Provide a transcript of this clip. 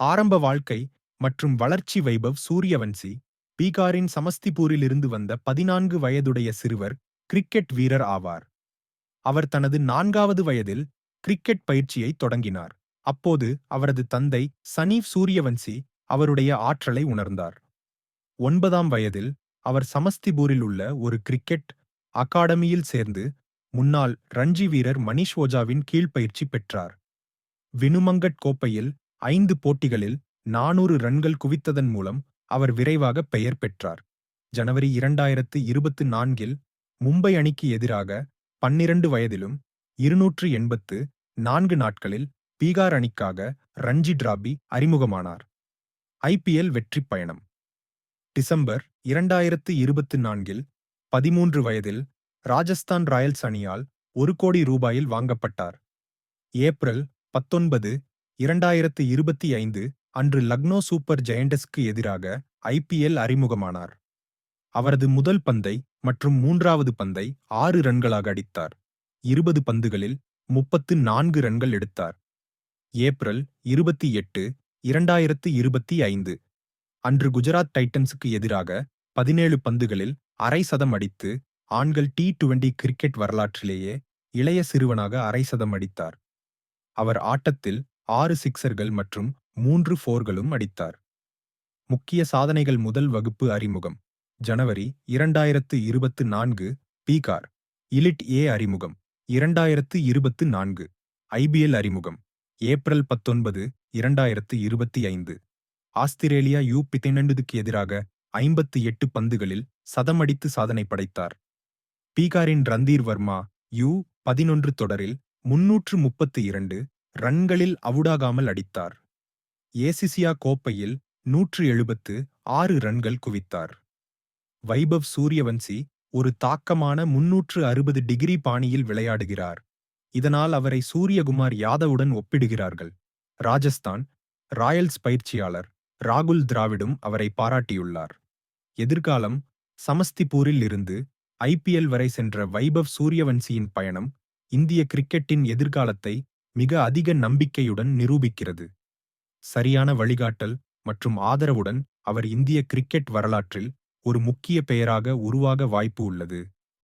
ஆரம்ப வாழ்க்கை மற்றும் வளர்ச்சி வைபவ் சூரியவன்சி பீகாரின் சமஸ்திபூரிலிருந்து வந்த 14 வயதுடைய சிறுவர் கிரிக்கெட் வீரர் ஆவார். அவர் தனது 4வது வயதில் கிரிக்கெட் பயிற்சியை தொடங்கினார். அப்போது அவரது தந்தை சனீப் சூரியவன்சி அவருடைய ஆற்றலை உணர்ந்தார். 9ஆம் வயதில் அவர் சமஸ்திபூரில் உள்ள ஒரு கிரிக்கெட் அகாடமியில் சேர்ந்து முன்னாள் ரஞ்சி வீரர் மனிஷ் ஓஜாவின் கீழ் பயிற்சி பெற்றார். வினுமங்கட் கோப்பையில் 5 போட்டிகளில் 400 ரன்கள் குவித்ததன் மூலம் அவர் விரைவாக பெயர் பெற்றார். ஜனவரி 2024இல் மும்பை அணிக்கு எதிராக 12 வயதிலும் 284 நாட்களில் பீகார் அணிக்காக ரஞ்சி டிராபி அறிமுகமானார். ஐபிஎல் வெற்றிப் பயணம் டிசம்பர் 2024இல் 13 வயதில் ராஜஸ்தான் ராயல்ஸ் அணியால் 1 கோடி ரூபாயில் வாங்கப்பட்டார். ஏப்ரல் 19, 2025 அன்று லக்னோ சூப்பர் ஜெயண்ட்ஸ்க்கு எதிராக ஐபிஎல் அறிமுகமானார். அவரது முதல் பந்தை மற்றும் 3வது பந்தை 6 ரன்களாக அடித்தார். 20 பந்துகளில் 34 ரன்கள் எடுத்தார். ஏப்ரல் 28, 2025 அன்று குஜராத் டைட்டன்ஸுக்கு எதிராக 17 பந்துகளில் அரை சதம் அடித்து ஆண்கள் டி20 கிரிக்கெட் வரலாற்றிலேயே இளைய சிறுவனாக அரை சதம் அடித்தார். அவர் ஆட்டத்தில் 6 சிக்சர்கள் மற்றும் 3 ஃபோர்களும் அடித்தார். முக்கிய சாதனைகள் முதல் வகுப்பு அறிமுகம் ஜனவரி 2024 பீகார் இலிட் ஏ அறிமுகம் 2024 ஐபிஎல் அறிமுகம் ஏப்ரல் 19, 2025 ஆஸ்திரேலியா U-15க்கு எதிராக 58 பந்துகளில் சதமடித்து சாதனை படைத்தார். பீகாரின் ரந்தீர் வர்மா U-11 தொடரில் 332 ரன்களில் அவுடாகாமல் அடித்தார். ஏசிசியா கோப்பையில் 176 ரன்கள் குவித்தார். வைபவ் சூரியவன்சி ஒரு தாக்கமான 360 டிகிரி பாணியில் விளையாடுகிறார். இதனால் அவரை சூரியகுமார் யாதவுடன் ஒப்பிடுகிறார்கள். ராஜஸ்தான் ராயல்ஸ் பயிற்சியாளர் ராகுல் திராவிடும் அவரை பாராட்டியுள்ளார். எதிர்காலம் சமஸ்திபூரில் இருந்து ஐபிஎல் வரை சென்ற வைபவ் சூரியவன்சியின் பயணம் இந்திய கிரிக்கெட்டின் எதிர்காலத்தை மிக அதிக நம்பிக்கையுடன் நிரூபிக்கிறது. சரியான வழிகாட்டல் மற்றும் ஆதரவுடன் அவர் இந்திய கிரிக்கெட் வரலாற்றில் ஒரு முக்கிய பெயராக உருவாக வாய்ப்பு உள்ளது.